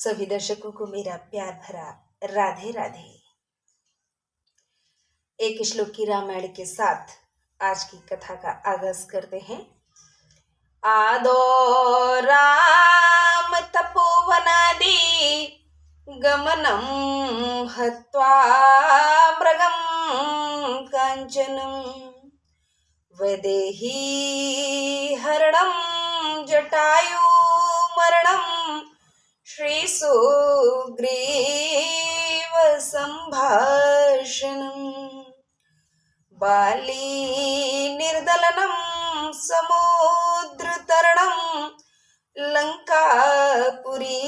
सभी दर्शकों को मेरा प्यार भरा राधे राधे। एक श्लोक की रामायण के साथ आज की कथा का आगाज करते हैं। आदो राम तपोवनादि गमनम हत्वा मृगम कांचनम वैदेही हरणम जटायु मरणम श्रीसुग्रीव संभाषणम् बाली निर्दलनं समुद्रतरणं लंकापुरी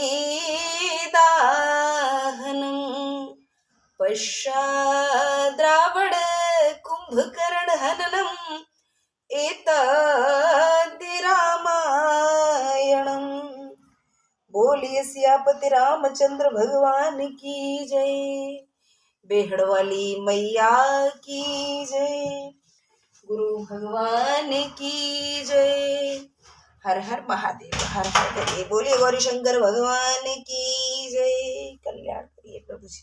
दाहनं पश्चाद्रावण कुंभकर्ण हननम् एतद् रामायणम्। बोलिए सियापति रामचंद्र भगवान की जय। बेहड़ वाली मैया की जय। गुरु भगवान की जय। हर हर महादेव, हर हर करिए। बोलिए गौरी शंकर भगवान की जय। कल्याण करिए प्रभु जी।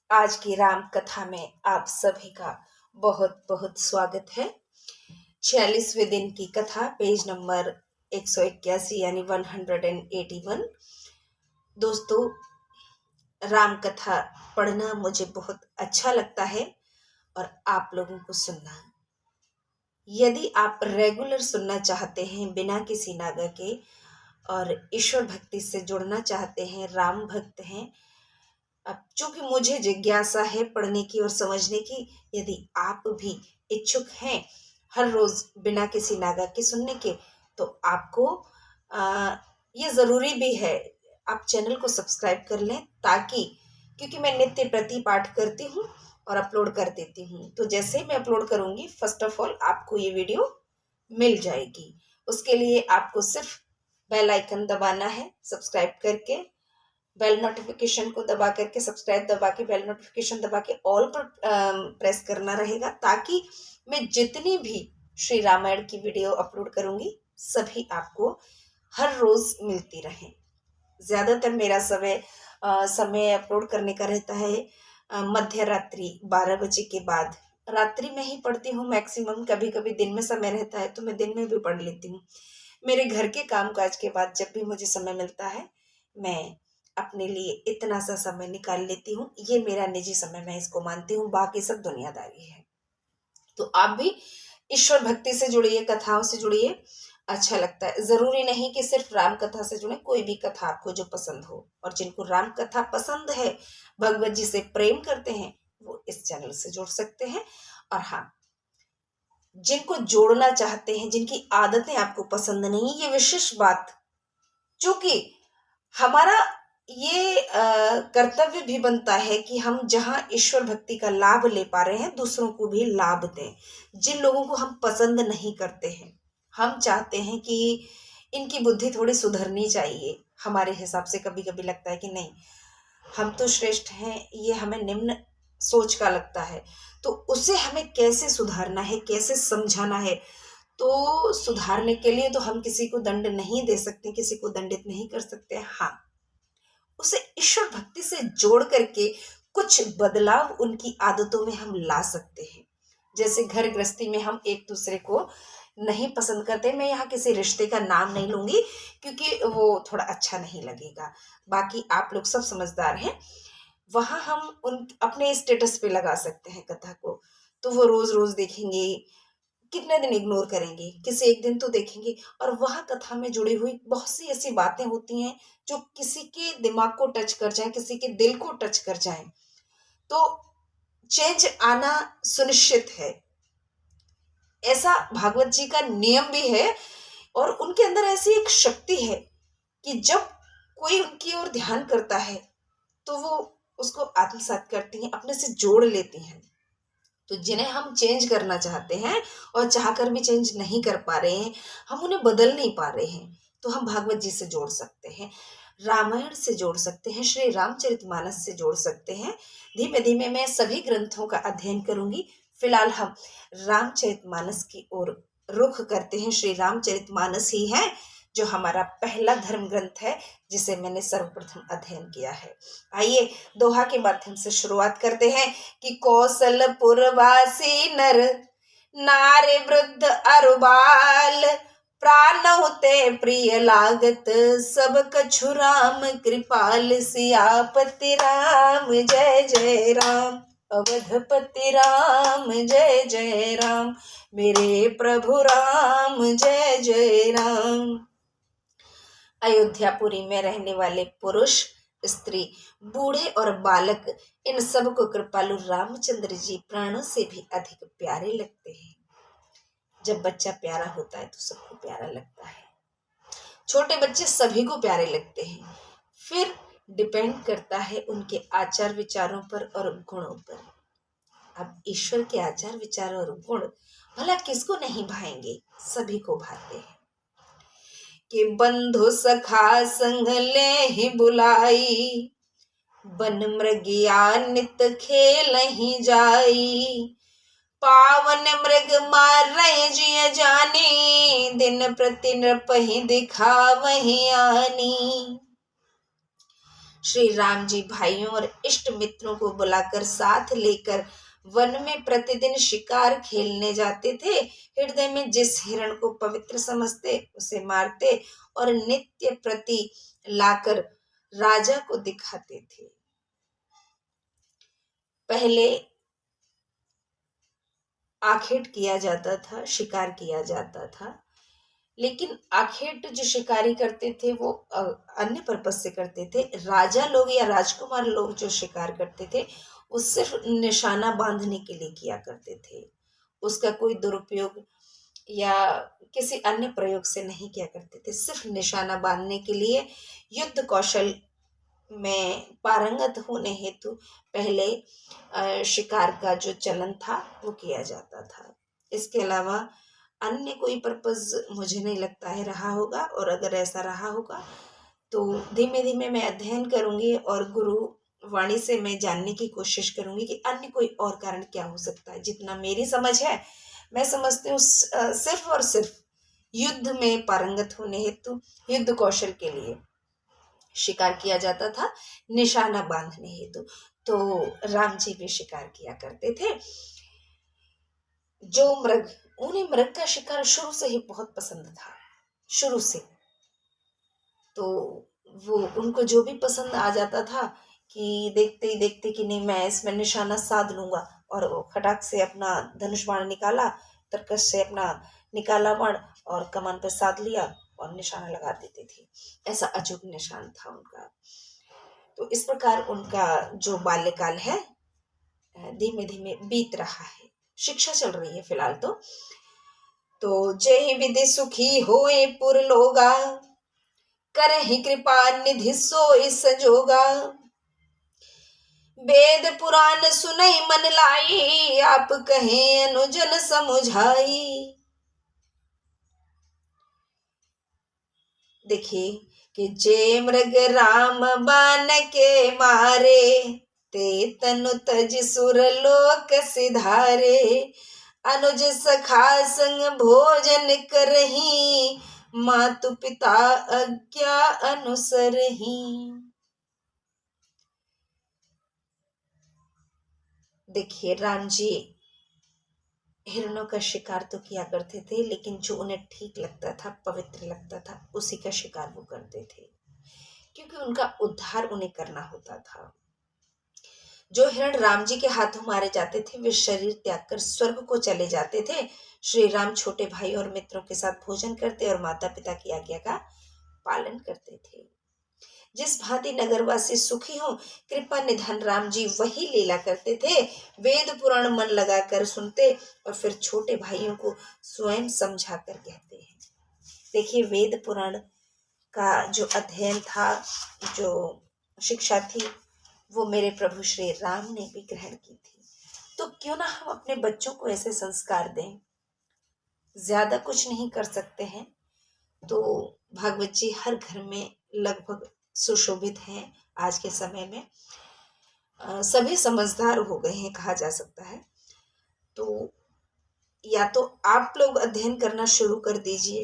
आज की राम कथा में आप सभी का बहुत बहुत स्वागत है। 46वें दिन की कथा, पेज नंबर 181 यानी 181। दोस्तों, राम कथा पढ़ना मुझे बहुत अच्छा लगता है और आप लोगों को सुनना। यदि आप रेगुलर सुनना चाहते हैं बिना किसी नागा के और ईश्वर भक्ति से जुड़ना चाहते हैं, राम भक्त हैं, अब चूंकि मुझे जिज्ञासा है पढ़ने की और समझने की, यदि आप भी इच्छुक हैं हर रोज बिना किसी नागा के सुनने के, तो आपको ये ज़रूरी भी है आप चैनल को सब्सक्राइब कर लें, ताकि क्योंकि मैं नित्य प्रति पाठ करती हूँ और अपलोड कर देती हूँ, तो जैसे ही मैं अपलोड करूँगी फर्स्ट ऑफ ऑल आपको ये वीडियो मिल जाएगी। उसके लिए आपको सिर्फ बेल आइकन दबाना है, सब्सक्राइब करके बेल नोटिफिकेशन को दबा करके, सब्सक्राइब दबा के बेल नोटिफिकेशन दबा के ऑल पर प्रेस करना रहेगा, ताकि मैं जितनी भी श्री रामायण की वीडियो अपलोड करूंगी सभी आपको हर रोज मिलती रहे। ज़्यादातर मेरा समय अपलोड करने का रहता है मध्य रात्रि 12 बजे के बाद। रात्रि में ही पढ़ती हूँ मैक्सिमम, कभी कभी दिन में समय रहता है तो मैं दिन में भी पढ़ लेती हूँ। मेरे घर के कामकाज के बाद जब भी मुझे समय मिलता है मैं अपने लिए इतना सा समय निकाल लेती हूँ। ये मेरा निजी समय मैं इसको मानती हूँ, बाकी सब दुनियादारी है। तो आप भी ईश्वर भक्ति से जुड़िए, कथाओं से जुड़िए, अच्छा लगता है। जरूरी नहीं कि सिर्फ राम कथा से जुड़े, कोई भी कथा आपको जो पसंद हो, और जिनको राम कथा पसंद है, भगवत जी से प्रेम करते हैं, वो इस चैनल से जुड़ सकते हैं। और हाँ, जिनको जोड़ना चाहते हैं, जिनकी आदतें आपको पसंद नहीं, ये विशेष बात, चूंकि हमारा ये कर्तव्य भी बनता है कि हम जहां ईश्वर भक्ति का लाभ ले पा रहे हैं दूसरों को भी लाभ दें। जिन लोगों को हम पसंद नहीं करते हैं, हम चाहते हैं कि इनकी बुद्धि थोड़ी सुधरनी चाहिए, हमारे हिसाब से कभी कभी लगता है कि नहीं हम तो श्रेष्ठ हैं, ये हमें निम्न सोच का लगता है, तो उसे हमें कैसे सुधारना है, कैसे समझाना है। तो सुधारने के लिए तो हम किसी को दंड नहीं दे सकते, किसी को दंडित नहीं कर सकते। हाँ, उसे ईश्वर भक्ति से जोड़ करके कुछ बदलाव उनकी आदतों में हम ला सकते हैं। जैसे घर गृहस्थी में हम एक दूसरे को नहीं पसंद करते, मैं यहाँ किसी रिश्ते का नाम नहीं लूंगी क्योंकि वो थोड़ा अच्छा नहीं लगेगा, बाकी आप लोग सब समझदार हैं। वहां हम उन अपने स्टेटस पे लगा सकते हैं कथा को, तो वो रोज रोज देखेंगे, कितने दिन इग्नोर करेंगे, किसी एक दिन तो देखेंगे। और वह कथा में जुड़ी हुई बहुत सी ऐसी बातें होती हैं जो किसी के दिमाग को टच कर जाएं, किसी के दिल को टच कर जाएं, तो चेंज आना सुनिश्चित है। ऐसा भागवत जी का नियम भी है, और उनके अंदर ऐसी एक शक्ति है कि जब कोई उनकी ओर ध्यान करता है तो वो उसको आत्मसात करती हैं, अपने से जोड़ लेती हैं। तो जिन्हें हम चेंज करना चाहते हैं और चाहकर भी चेंज नहीं कर पा रहे हैं, हम उन्हें बदल नहीं पा रहे हैं, तो हम भागवत जी से जोड़ सकते हैं, रामायण से जोड़ सकते हैं, श्री रामचरितमानस से जोड़ सकते हैं। धीमे धीमे मैं सभी ग्रंथों का अध्ययन करूंगी। फिलहाल हम रामचरितमानस की ओर रुख करते हैं। श्री रामचरितमानस ही है जो हमारा पहला धर्म ग्रंथ है जिसे मैंने सर्वप्रथम अध्ययन किया है। आइए दोहा के माध्यम से शुरुआत करते हैं कि कौशलपुरवासी नर नारी वृद्ध अरु बाल प्राण ते प्रिय लागत सब कछु राम कृपाल सियापति राम जय जय राम अवधपति राम जय जय राम मेरे प्रभु राम जय जय राम। अयोध्यापुरी में रहने वाले पुरुष, स्त्री, बूढ़े और बालक, इन सब को कृपालु रामचंद्र जी प्राणों से भी अधिक प्यारे लगते हैं। जब बच्चा प्यारा होता है तो सबको प्यारा लगता है। छोटे बच्चे सभी को प्यारे लगते हैं। फिर डिपेंड करता है उनके आचार विचारों पर और गुणों पर। अब ईश्वर के आचार विचार और गुण भला किसको नहीं भाएंगे, सभी को भाते हैं। कि बंधु सखा संग ले ही बुलाई बन मृगिया नित खेल ही जाई पावन मृग मार रहे जिय जानी दिन प्रति नृप ही दिखा वही आनी। श्री राम जी भाइयों और इष्ट मित्रों को बुलाकर साथ लेकर वन में प्रतिदिन शिकार खेलने जाते थे। हृदय में जिस हिरण को पवित्र समझते उसे मारते और नित्य प्रति लाकर राजा को दिखाते थे। पहले आखेट किया जाता था, शिकार किया जाता था, लेकिन आखेट जो शिकारी करते थे वो अन्य पर्पज से करते थे। राजा लोग या राजकुमार लोग जो शिकार करते थे वो सिर्फ निशाना बांधने के लिए किया करते थे। उसका कोई दुरुपयोग या किसी अन्य प्रयोग से नहीं किया करते थे। सिर्फ निशाना बांधने के लिए युद्ध कौशल में पारंगत होने हेतु पहले शिकार का जो चलन था वो किया जाता था। इसके अलावा अन्य कोई पर्पज मुझे नहीं लगता है रहा होगा, और अगर ऐसा रहा होगा तो धीमे धीमे मैं अध्ययन करूंगी और गुरु वाणी से मैं जानने की कोशिश करूंगी कि अन्य कोई और कारण क्या हो सकता है। जितना मेरी समझ है, मैं समझती हूँ सिर्फ और सिर्फ युद्ध में पारंगत होने हेतु युद्ध कौशल के लिए शिकार किया जाता था, निशाना बांधने हेतु। तो राम जी भी शिकार किया करते थे। जो मृग, उन्हें मृग का शिकार शुरू से ही बहुत पसंद था, शुरू से। तो वो उनको जो भी पसंद आ जाता था कि देखते ही देखते कि नहीं मैं इसमें निशाना साध लूंगा, और वो खटाक से अपना धनुष बाण निकाला, तरकश से अपना निकाला बाण और कमान पर साध लिया और निशाना लगा देते थे। ऐसा अचूक निशान था उनका। तो इस प्रकार उनका जो बाल्यकाल है धीमे धीमे बीत रहा है। शिक्षा चल रही है फिलहाल तो जय विधि सुखी होए पुर लोगा करहि कृपा निधि सोई संजोगा वेद पुराण सुनई मन लाई आप कहे अनुजन समुझाई। देखिए कि जे मृग राम बान के मारे ते तनु तज सुर लोक सिधारे अनुज सखा संग भोजन करही मातु पिता आज्ञा अनुसरही। देखिए राम जी हिरणों का शिकार तो किया करते थे, लेकिन जो उन्हें ठीक लगता था, पवित्र लगता था, उसी का शिकार वो करते थे, क्योंकि उनका उद्धार उन्हें करना होता था। जो हिरण राम जी के हाथों मारे जाते थे वे शरीर त्याग कर स्वर्ग को चले जाते थे। श्री राम छोटे भाई और मित्रों के साथ भोजन करते और माता पिता की आज्ञा का पालन करते थे। जिस भांति नगरवासी सुखी हो, कृपा निधान राम जी वही लीला करते थे। वेद पुराण मन लगाकर सुनते और फिर छोटे भाइयों को स्वयं समझा कर कहते हैं। देखिए वेद पुराण का जो अध्ययन था, जो शिक्षा थी, वो मेरे प्रभु श्री राम ने भी ग्रहण की थी। तो क्यों ना हम अपने बच्चों को ऐसे संस्कार दें। ज्यादा कुछ नहीं कर सकते हैं तो भागवत जी हर घर में लगभग सुशोभित हैं। आज के समय में सभी समझदार हो गए हैं कहा जा सकता है। तो या तो आप लोग अध्ययन करना शुरू कर दीजिए,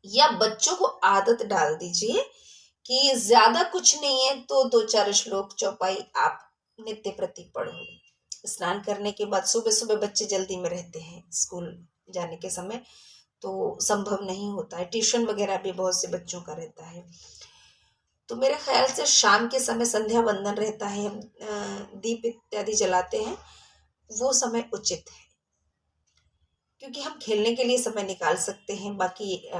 या बच्चों को आदत डाल दीजिए कि ज्यादा कुछ नहीं है तो दो चार श्लोक चौपाई आप नित्य प्रति पढ़ो। स्नान करने के बाद सुबह सुबह बच्चे जल्दी में रहते हैं स्कूल जाने के समय, तो संभव नहीं होता है। ट्यूशन वगैरह भी बहुत से बच्चों का रहता है। तो मेरे ख्याल से शाम के समय संध्या वंदन रहता है, हम दीप इत्यादि जलाते हैं, वो समय उचित है। क्योंकि हम खेलने के लिए समय निकाल सकते हैं, बाकी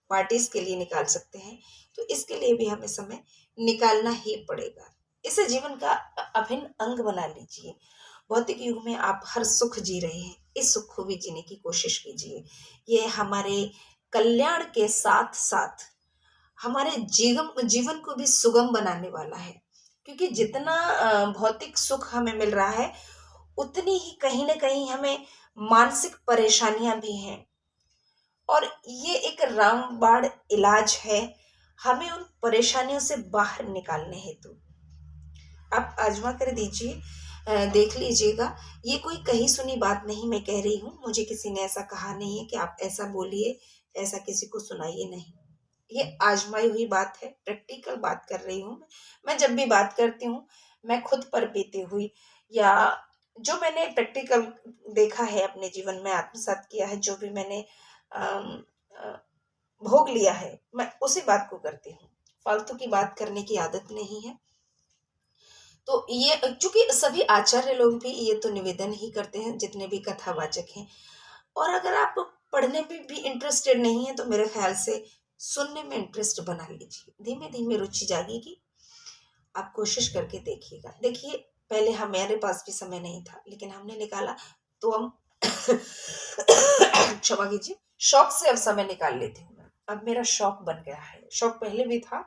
पार्टीज के लिए निकाल सकते हैं, तो इसके लिए भी हमें समय निकालना ही पड़ेगा। इसे जीवन का अभिन्न अंग बना लीजिए। भौतिक युग में आप हर सुख जी रहे हैं, इस सुख को भी जीने की कोशिश कीजिए। ये हमारे कल्याण के साथ साथ हमारे जीवन जीवन को भी सुगम बनाने वाला है। क्योंकि जितना भौतिक सुख हमें मिल रहा है, उतनी ही कहीं ना कहीं हमें मानसिक परेशानियां भी हैं। और ये एक रामबाण इलाज है हमें उन परेशानियों से बाहर निकालने हेतु। आप आजमा कर दीजिए, देख लीजिएगा। ये कोई कही सुनी बात नहीं मैं कह रही हूँ, मुझे किसी ने ऐसा कहा नहीं है कि आप ऐसा बोलिए, ऐसा किसी को सुनाइए, नहीं। ये आजमाई हुई बात है, प्रैक्टिकल बात कर रही हूँ। मैं जब भी बात करती हूँ, मैं खुद पर बीती हुई या जो मैंने प्रैक्टिकल देखा है अपने जीवन में आत्मसात किया है, जो भी मैंने अम, अ, भोग लिया है, मैं उसी बात को करती हूँ। फालतू की बात करने की आदत नहीं है। तो ये चूंकि सभी आचार्य लोग भी ये तो निवेदन ही करते हैं, जितने भी कथावाचक हैं। और अगर आप पढ़ने में भी इंटरेस्टेड नहीं है, तो मेरे ख्याल से सुनने में इंटरेस्ट बना लीजिए। धीमे धीमे रुचि जागेगी। आप कोशिश करके देखिएगा। देखिए, पहले हमारे पास भी समय नहीं था, लेकिन हमने निकाला, तो हम क्षमा कीजिए, शौक से अब समय निकाल लेती हूँ मैं। अब मेरा शौक बन गया है, शौक पहले भी था,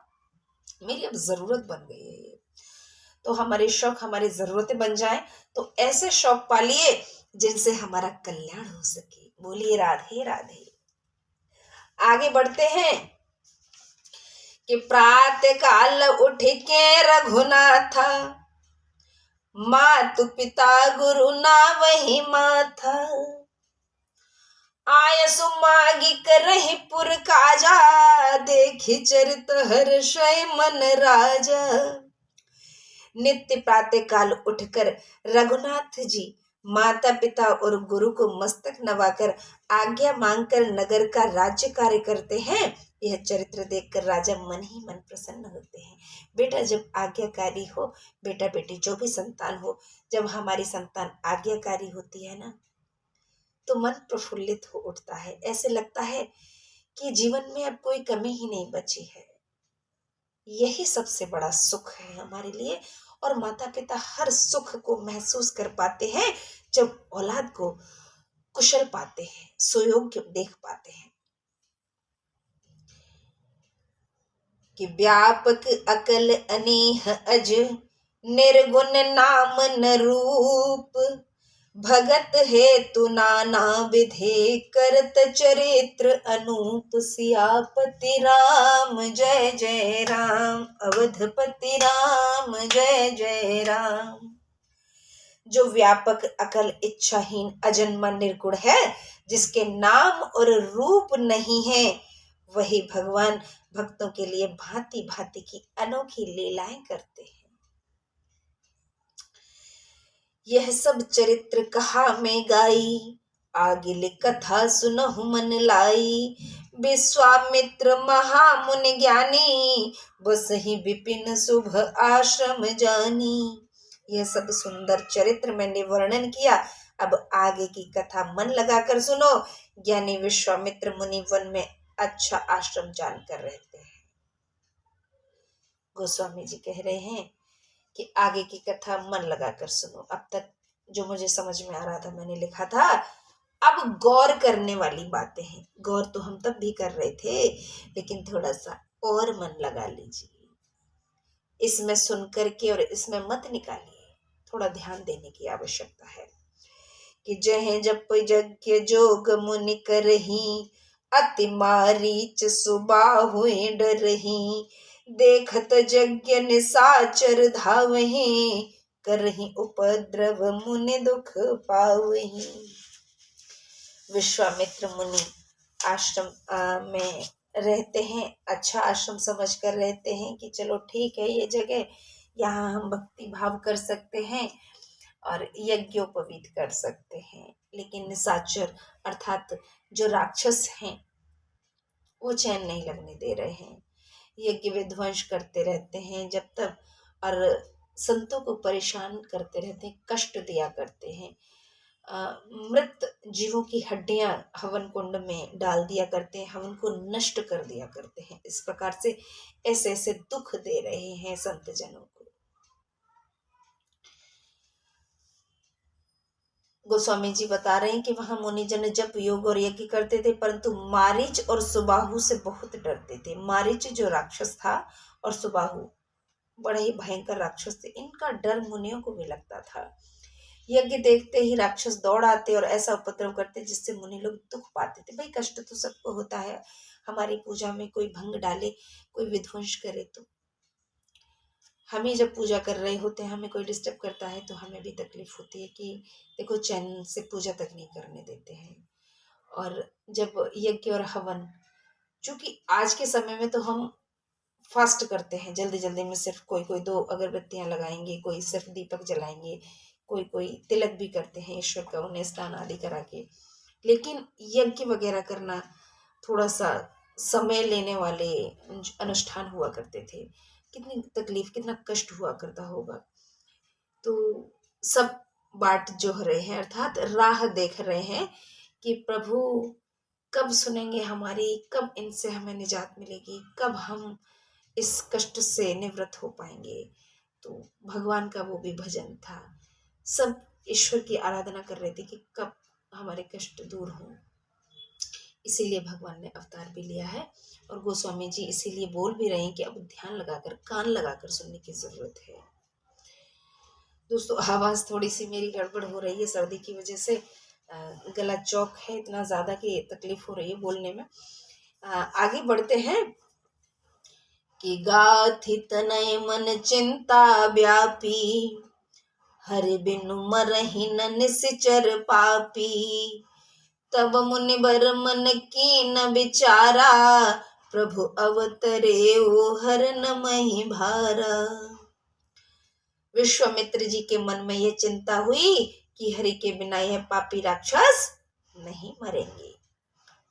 मेरी अब जरूरत बन गई है ये। तो हमारे शौक हमारी जरूरतें बन जाए, तो ऐसे शौक पालिए जिनसे हमारा कल्याण हो सके। बोलिए राधे राधे। आगे बढ़ते हैं कि प्रातः काल उठ के रघुनाथ, मातु पिता गुरु ना वही माथा, आयसु मागी करहि पुर काजा, देखि चरित हर्षय मन राजा। नित्य प्रातः काल उठकर रघुनाथ जी माता पिता और गुरु को मस्तक नवाकर आज्ञा मांगकर नगर का राज्य कार्य करते हैं। यह चरित्र देखकर राजा मन ही मन प्रसन्न होते हैं। बेटा जब आज्ञाकारी हो, बेटा बेटी जो भी संतान हो, जब हमारी संतान आज्ञाकारी होती है ना, तो मन प्रफुल्लित हो उठता है। ऐसे लगता है कि जीवन में अब कोई कमी ही नहीं बची है। यही सबसे बड़ा सुख है हमारे लिए। और माता पिता हर सुख को महसूस कर पाते हैं जब औलाद को कुशल पाते हैं, सुयोग्य देख पाते हैं। कि व्यापक अकल अनेह अज, निर्गुण नाम न रूप, भगत हेतु नाना विधे, करत चरित्र अनूप। सियापति राम जय जय राम, अवधपति राम जय जय राम। जो व्यापक अकल इच्छाहीन अजन्मा निर्गुण है, जिसके नाम और रूप नहीं है, वही भगवान भक्तों के लिए भांति भांति की अनोखी लीलाएं करते हैं। यह सब चरित्र कहा में गाई, आगे कथा सुनहु मन लाई। विश्वामित्र महामुनि ज्ञानी, बसहि विपिन शुभ आश्रम जानी। यह सब सुंदर चरित्र मैंने वर्णन किया। अब आगे की कथा मन लगाकर सुनो। ज्ञानी विश्वामित्र मुनि वन में अच्छा आश्रम जानकर रहते हैं। गोस्वामी जी कह रहे हैं कि आगे की कथा मन लगाकर सुनो। अब तक जो मुझे समझ में आ रहा था मैंने लिखा था। अब गौर करने वाली बातें हैं। गौर तो हम तब भी कर रहे थे, लेकिन थोड़ा सा और मन लगा लीजिए। इसमें सुन करके और इसमें मत निकालिए, थोड़ा ध्यान देने की आवश्यकता है। कि जह जप यज्ञ जोग मुनि करही, अति मारीच सुबाहु डरही। देखत यज्ञ निशाचर धावही, करही उपद्रव मुनि दुख पावही। विश्वामित्र मुनि आश्रम में रहते हैं, अच्छा आश्रम समझकर रहते हैं कि चलो ठीक है ये जगह, यहाँ हम भक्ति भाव कर सकते हैं और यज्ञोपवीत कर सकते हैं। लेकिन निशाचर अर्थात जो राक्षस हैं वो चैन नहीं लगने दे रहे हैं, यज्ञ विध्वंस करते रहते हैं जब तक, और संतों को परेशान करते रहते हैं, कष्ट दिया करते हैं। मृत जीवों की हड्डियां हवन कुंड में डाल दिया करते हैं, हवन को नष्ट कर दिया करते हैं। इस प्रकार से ऐसे ऐसे दुख दे रहे हैं संत जनों को। गोस्वामी जी बता रहे हैं कि वहां मुनिजन जप योग और यज्ञ करते थे, परंतु मारीच और सुबाहु से बहुत डरते थे। मारीच जो राक्षस था और सुबाहु बड़े ही भयंकर राक्षस थे, इनका डर मुनियों को भी लगता था। यज्ञ देखते ही राक्षस दौड़ आते और ऐसा उपद्रव करते जिससे मुनि लोग दुख पाते थे। भाई कष्ट तो सबको होता है, हमारी पूजा में कोई भंग डाले, कोई विध्वंस करे तो हम ही जब पूजा कर रहे होते हैं हमें कोई डिस्टर्ब करता है तो हमें भी तकलीफ होती है कि देखो चैन से पूजा तक नहीं करने देते हैं। और जब यज्ञ और हवन, चूंकि आज के समय में तो हम फास्ट करते हैं, जल्दी जल्दी में सिर्फ कोई कोई 2 अगरबत्तियां लगाएंगे, कोई सिर्फ दीपक जलाएंगे, कोई कोई तिलक भी करते हैं ईश्वर का, उन्हें स्नान आदि करा के। लेकिन यज्ञ वगैरह करना थोड़ा सा समय लेने वाले अनुष्ठान हुआ करते थे, कितनी तकलीफ कितना कष्ट हुआ करता होगा। तो सब बाट जोह रहे हैं अर्थात राह देख रहे हैं कि प्रभु कब सुनेंगे हमारी, कब इनसे हमें निजात मिलेगी, कब हम इस कष्ट से निवृत्त हो पाएंगे। तो भगवान का वो भी भजन था, सब ईश्वर की आराधना कर रहे थे कि कब हमारे कष्ट दूर हों। इसीलिए भगवान ने अवतार भी लिया है। और गोस्वामी जी इसीलिए बोल भी रहे हैं कि अब ध्यान लगाकर, कान लगाकर सुनने की जरूरत है। दोस्तों आवाज थोड़ी सी मेरी गड़बड़ हो रही है सर्दी की वजह से, गला चौक है इतना ज्यादा कि तकलीफ हो रही है बोलने में। आगे बढ़ते हैं कि गाथित नय मन चिंता व्यापी, हरि बिनु मरहि न निश्चर पापी। तब मुनि बर मन की न विचारा, प्रभु अवतरे ओ हर न मही भारा। विश्वामित्र जी के मन में यह चिंता हुई कि हरि के बिना यह पापी राक्षस नहीं मरेंगे।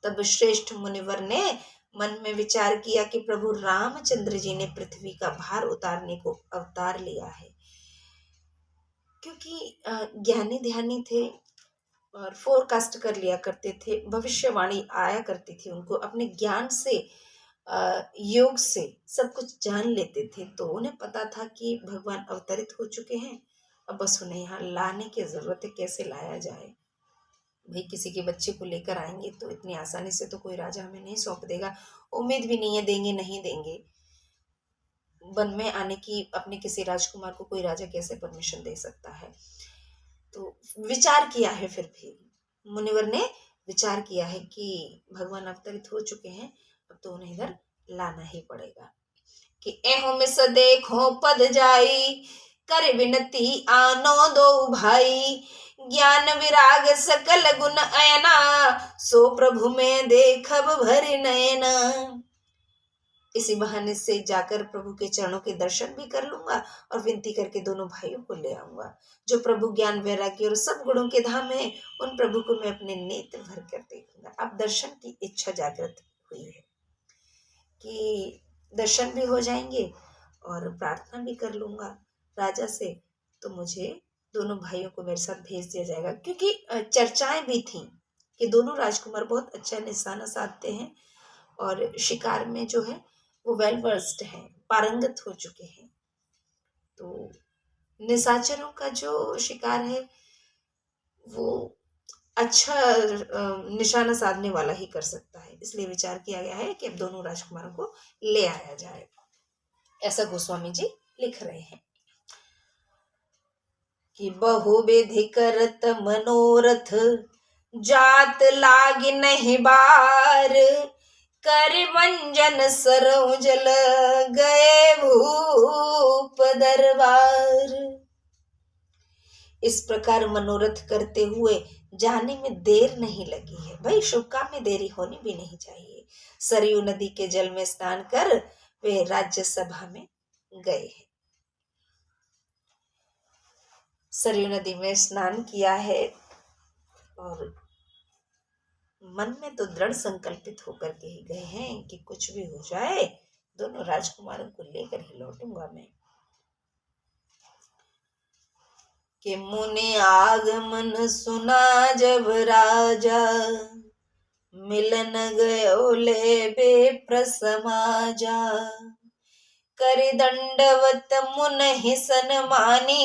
तब श्रेष्ठ मुनिवर ने मन में विचार किया कि प्रभु रामचंद्र जी ने पृथ्वी का भार उतारने को अवतार लिया है। क्योंकि ज्ञानी ध्यानी थे और फोरकास्ट कर लिया करते थे, भविष्यवाणी आया करती थी उनको, अपने ज्ञान से योग से सब कुछ जान लेते थे। तो उन्हें पता था कि भगवान अवतरित हो चुके हैं, अब बस उन्हें यहाँ लाने की जरूरत है, कैसे लाया जाए। भाई किसी के बच्चे को लेकर आएंगे तो इतनी आसानी से तो कोई राजा हमें नहीं सौंप देगा, उम्मीद भी नहीं है देंगे नहीं देंगे। वन में आने की अपने किसी राजकुमार को कोई राजा कैसे परमिशन दे सकता है। तो विचार किया है, फिर भी मुनिवर ने विचार किया है कि भगवान अवतरित हो चुके हैं, अब तो उन्हें इधर लाना ही पड़ेगा। कि एहो मिस देखो पद जाई, कर विनती आनो दो भाई। ज्ञान विराग सकल गुण अयना, सो प्रभु में देखब भर नयना। इसी बहाने से जाकर प्रभु के चरणों के दर्शन भी कर लूंगा और विनती करके दोनों भाइयों को ले आऊंगा। जो प्रभु ज्ञान वैराग्य और सब गुणों के धाम है, उन प्रभु को मैं अपने नेत्र भर कर देखूंगा। अब दर्शन की इच्छा जागृत हुई है कि दर्शन भी हो जाएंगे और प्रार्थना भी कर लूंगा राजा से, तो मुझे दोनों भाइयों को मेरे साथ भेज दिया जाएगा। क्योंकि चर्चाएं भी थी कि दोनों राजकुमार बहुत अच्छा निशाना साधते हैं और शिकार में जो है वो वेल वर्स्ड हैं, पारंगत हो चुके हैं। तो निशाचरों का जो शिकार है वो अच्छा निशाना साधने वाला ही कर सकता है। इसलिए विचार किया गया है कि अब दोनों राजकुमारों को ले आया जाए, ऐसा गोस्वामी जी लिख रहे हैं। कि बहुविधि करत मनोरथ, जात लाग नहीं बार। कर मंजन सरऊ जल, गए भूप दरबार। इस प्रकार मनोरथ करते हुए जाने में देर नहीं लगी है। भाई शुभ काम में देरी होनी भी नहीं चाहिए। सरयू नदी के जल में स्नान कर वे राज्यसभा में गए हैं। सरयू नदी में स्नान किया है और मन में तो दृढ़ संकल्पित होकर के ही गए हैं कि कुछ भी हो जाए दोनों राजकुमारों को लेकर ही लौटूंगा मैं। कि मुनि आगमन सुना जब राजा, मिलन गयो ले बेप्र समाजा। करि दंडवत मुनि सन्मानी,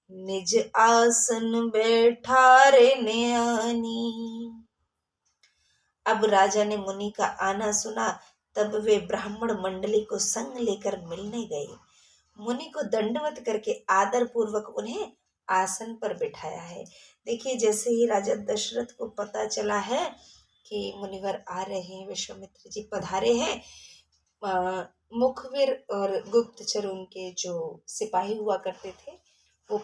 निज आसन बैठारे न्यानी। अब राजा ने मुनि का आना सुना, तब वे ब्राह्मण मंडली को संग लेकर मिलने गए। मुनि को दंडवत करके आदर पूर्वक उन्हें आसन पर बिठाया है। देखिए, जैसे ही राजा दशरथ को पता चला है कि मुनिवर आ रहे हैं, विश्वामित्र जी पधारे हैं, मुखबिर और गुप्तचर उनके जो सिपाही हुआ करते थे वो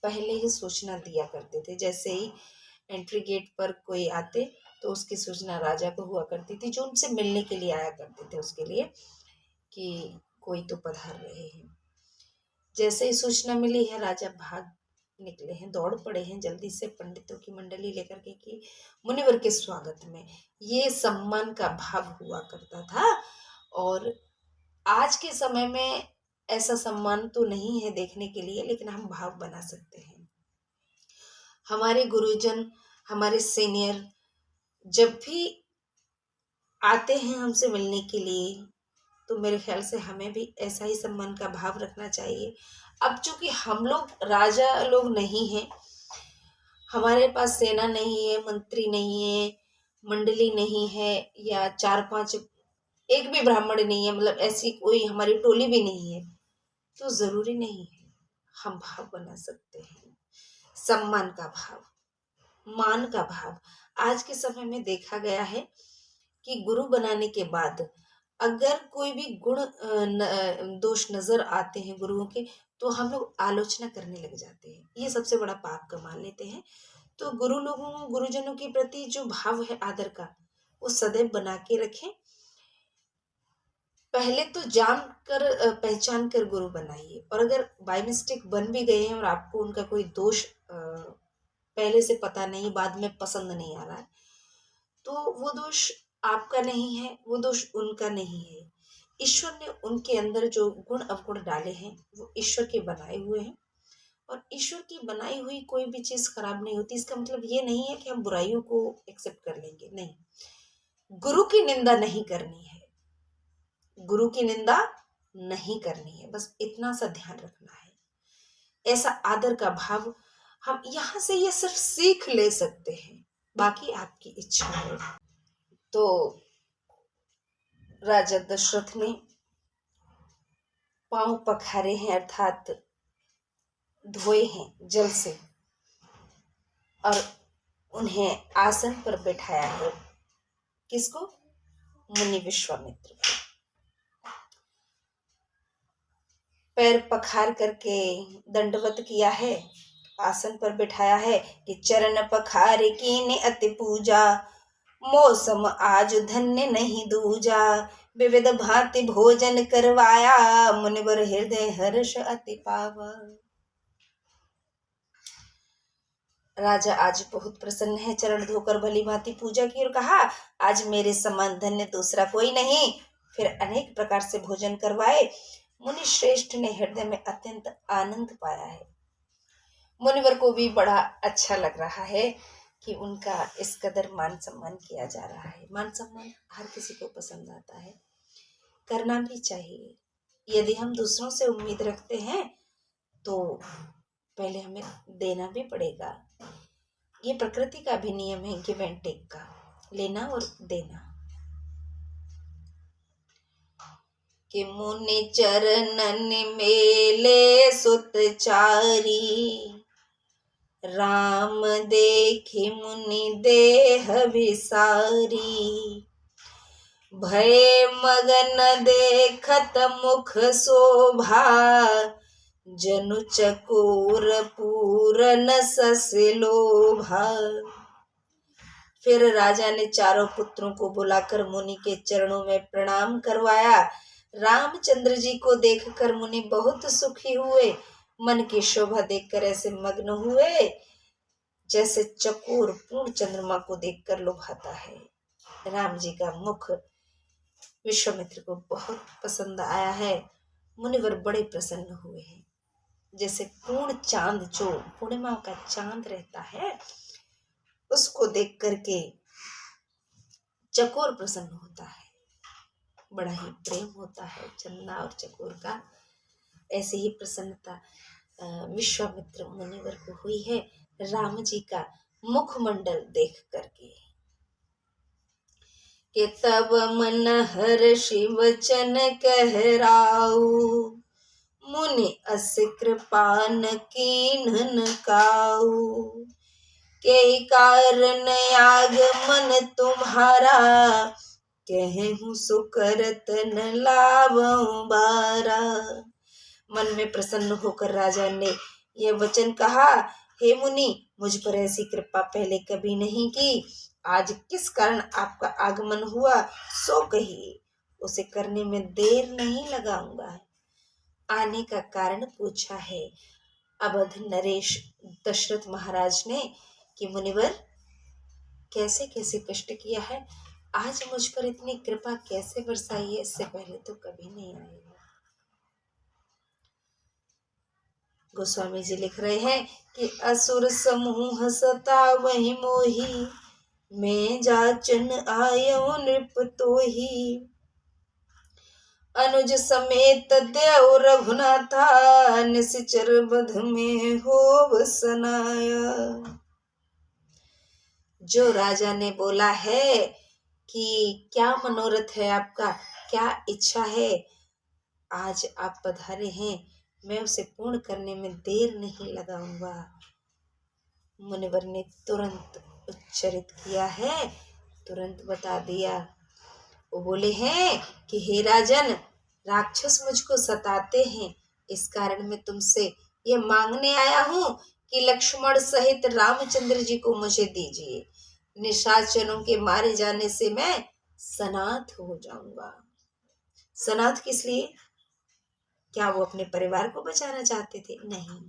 पहले ही सूचना दिया करते थे। जैसे ही एंट्री गेट पर कोई आते तो उसकी सूचना राजा को हुआ करती थी, जो उनसे मिलने के लिए आया करते थे उसके लिए, कि कोई तो पधार रहे हैं। जैसे ही सूचना मिली है, राजा भाग निकले हैं, दौड़ पड़े हैं जल्दी से पंडितों की मंडली लेकर के कि मुनिवर के स्वागत में। ये सम्मान का भाव हुआ करता था और आज के समय में ऐसा सम्मान तो नहीं है देखने के लिए, लेकिन हम भाव बना सकते हैं। हमारे गुरुजन, हमारे सीनियर जब भी आते हैं हमसे मिलने के लिए, तो मेरे ख्याल से हमें भी ऐसा ही सम्मान का भाव रखना चाहिए। अब चूंकि हम लोग राजा लोग नहीं हैं, हमारे पास सेना नहीं है, मंत्री नहीं है, मंडली नहीं है, या 4-5 एक भी ब्राह्मण नहीं है, मतलब ऐसी कोई हमारी टोली भी नहीं है, तो जरूरी नहीं है। हम भाव बना सकते हैं, सम्मान का भाव, मान का भाव। आज के समय में देखा गया है कि गुरु बनाने के बाद अगर कोई भी गुण दोष नजर आते हैं गुरुओं के, तो हम लोग आलोचना करने लग जाते हैं, ये सबसे बड़ा पाप का मान लेते हैं। तो गुरुजनों के प्रति जो भाव है आदर का, वो सदैव बना के रखें। पहले तो जान कर पहचान कर गुरु बनाइए, और अगर बाय मिस्टेक बन भी गए हैं और आपको उनका कोई दोष पहले से पता नहीं, बाद में पसंद नहीं आ रहा है, तो वो दोष आपका नहीं है, वो दोष उनका नहीं है। ईश्वर ने उनके अंदर जो गुण अवगुण डाले हैं वो ईश्वर के बनाए हुए हैं, और ईश्वर की बनाई हुई कोई भी चीज खराब नहीं होती। इसका मतलब ये नहीं है कि हम बुराइयों को एक्सेप्ट कर लेंगे, नहीं। गुरु की निंदा नहीं करनी है, गुरु की निंदा नहीं करनी है, बस इतना सा ध्यान रखना है। ऐसा आदर का भाव हम यहाँ से ये सिर्फ सीख ले सकते हैं, बाकी आपकी इच्छा है। तो राजा दशरथ ने पांव पखारे हैं, अर्थात धोए हैं जल से, और उन्हें आसन पर बैठाया है। किसको? मुनि विश्वामित्र को। पैर पखार करके दंडवत किया है, आसन पर बैठाया है कि चरण पखार कीने अति पूजा, मौसम आज धन्य नहीं दूजा। विविध भांति भोजन करवाया, मुनिवर हृदय हर्ष अति पावा। राजा आज बहुत प्रसन्न है, चरण धोकर भली भांति पूजा की और कहा, आज मेरे समान धन्य दूसरा कोई नहीं। फिर अनेक प्रकार से भोजन करवाए। मुनि श्रेष्ठ ने हृदय में अत्यंत आनंद पाया है। मुनिवर को भी बड़ा अच्छा लग रहा है कि उनका इस कदर मान सम्मान किया जा रहा है। मान सम्मान हर किसी को पसंद आता है, करना भी चाहिए। यदि हम दूसरों से उम्मीद रखते हैं तो पहले हमें देना भी पड़ेगा। ये प्रकृति का भी नियम है, गिव एंड टेक का, लेना और देना। कि मुनि चरणन मेले सुतचारी, राम देखी मुनि देह विसारी। भय मगन देखत मुख शोभा, जनु चकोर पूरन सस लोभा। फिर राजा ने चारों पुत्रों को बुलाकर मुनि के चरणों में प्रणाम करवाया। रामचंद्र जी को देखकर मुनि बहुत सुखी हुए, मन की शोभा देखकर ऐसे मग्न हुए जैसे चकोर पूर्ण चंद्रमा को देखकर लुभाता है। राम जी का मुख विश्वामित्र को बहुत पसंद आया है। मुनिवर बड़े प्रसन्न हुए हैं, जैसे पूर्ण चांद, जो पूर्णिमा का चांद रहता है, उसको देख करके चकोर प्रसन्न होता है। बड़ा ही प्रेम होता है चंदा और चकोर का। ऐसे ही प्रसन्नता विश्वामित्र मुनिवर को हुई है राम जी का मुखमंडल देख करके। के तब मन हर्षि वचन कहराऊ, मुनि अस कृपान कीन्हन काऊ। के कारण आगमन तुम्हारा, कहूँ सुकरत न लावऊं बारा। मन में प्रसन्न होकर राजा ने यह वचन कहा, हे मुनि, मुझ पर ऐसी कृपा पहले कभी नहीं की। आज किस कारण आपका आगमन हुआ सो कहिए, उसे करने में देर नहीं लगाऊंगा। आने का कारण पूछा है अवध नरेश दशरथ महाराज ने कि मुनिवर कैसे कैसे कष्ट किया है, आज मुझ पर इतनी कृपा कैसे बरसाई है, इससे पहले तो कभी नहीं आई। गोस्वामी जी लिख रहे हैं कि असुर समूह सता वही मोही, मैं जाचन आयो नृप तोही। अनुज समेत देव रघुनाथा, निश्चर बध में होव सनाया। जो राजा ने बोला है कि क्या मनोरथ है आपका, क्या इच्छा है, आज आप पधारे हैं, मैं उसे पूर्ण करने में देर नहीं लगाऊंगा। मुनिवर ने तुरंत उच्चरित किया है, तुरंत बता दिया। वो बोले हैं कि हे राजन, राक्षस मुझको सताते हैं, इस कारण मैं तुमसे ये मांगने आया हूँ कि लक्ष्मण सहित रामचंद्र जी को मुझे दीजिए। निशाचरों के मारे जाने से मैं सनाथ हो जाऊंगा। सनाथ किस लिए? क्या वो अपने परिवार को बचाना चाहते थे? नहीं,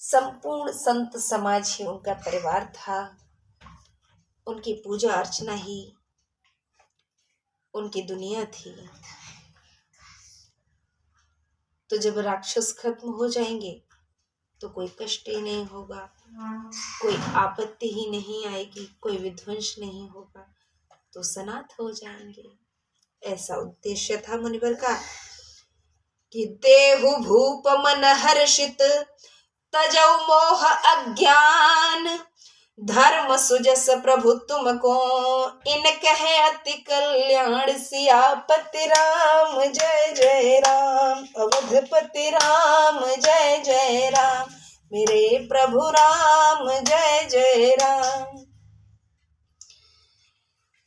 संपूर्ण संत समाज ही उनका परिवार था। उनकी पूजा अर्चना ही उनकी दुनिया थी। तो जब राक्षस खत्म हो जाएंगे तो कोई कष्ट ही नहीं होगा, कोई आपत्ति ही नहीं आएगी, कोई विध्वंस नहीं होगा, तो सनाथ हो जाएंगे। ऐसा उद्देश्य था मुनिवर का कि देहु भूप मन हर्षित, तजौ मोह अज्ञान। धर्म सुजस प्रभु तुमको, इन कहे अति कल्याण। सियापति राम जय जय राम, अवधपति राम जय जय राम, मेरे प्रभु राम जय जय राम।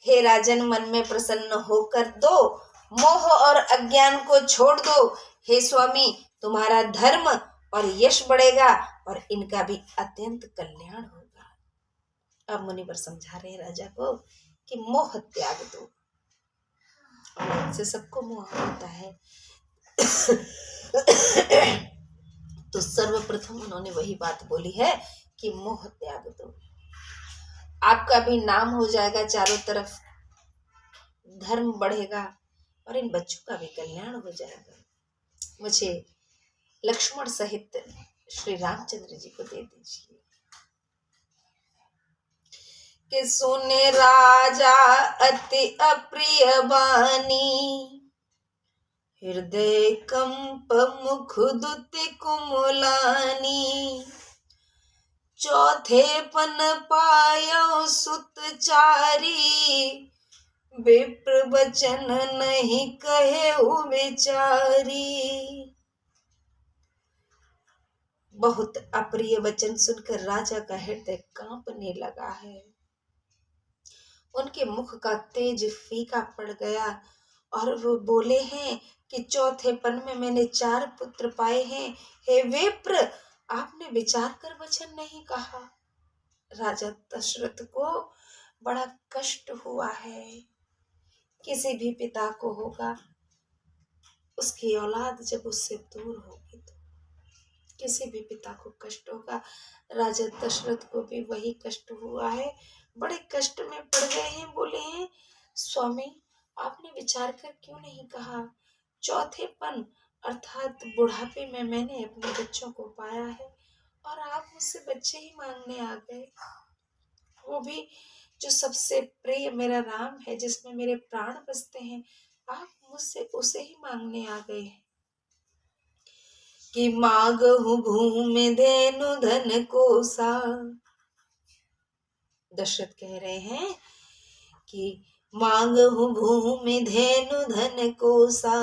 हे राजन, मन में प्रसन्न होकर दो, मोह और अज्ञान को छोड़ दो। हे स्वामी, तुम्हारा धर्म और यश बढ़ेगा और इनका भी अत्यंत कल्याण होगा। अब मुनिवर समझा रहे राजा को कि मोह त्याग दो। मोह से सबको मोह होता है। तो सर्वप्रथम उन्होंने वही बात बोली है कि मोह त्याग दो। आपका भी नाम हो जाएगा चारों तरफ, धर्म बढ़ेगा और इन बच्चों का भी कल्याण हो जाएगा। मुझे लक्ष्मण सहित श्री रामचंद्र जी को दे दीजिए। कि सुने राजा अति अप्रिय बानी, हृदय कंप मुख दुति कुमलानी। चौथे पन पायो सुत चारी, विप्र वचन नहीं कहे विचारी। बहुत अप्रिय वचन सुनकर राजा का हृदय कांपने लगा है। उनके मुख का तेज फीका पड़ गया, और वो बोले हैं कि चौथेपन में मैंने 4 पुत्र पाए हैं। हे विप्र, आपने विचार कर वचन नहीं कहा। राजा दशरथ को बड़ा कष्ट हुआ है। किसी भी पिता को होगा, उसकी औलाद जब उससे दूर होगी तो किसी भी पिता को कष्ट होगा। राजा दशरथ को भी वही कष्ट हुआ है। बड़े कष्ट में पड़ गए हैं। बोले हैं, स्वामी आपने विचार कर क्यों नहीं कहा। चौथेपन अर्थात बुढ़ापे में मैंने अपने बच्चों को पाया है और आप मुझसे बच्चे ही मांगने आ गए। वो भी जो सबसे प्रिय मेरा राम है, जिसमें मेरे प्राण बसते हैं, आप मुझसे उसे ही मांगने आ गए कि मांगहु भूमि धेनु धन कोसा। दशरथ कह रहे हैं कि मांगहु भूमि धेनु धन कोसा,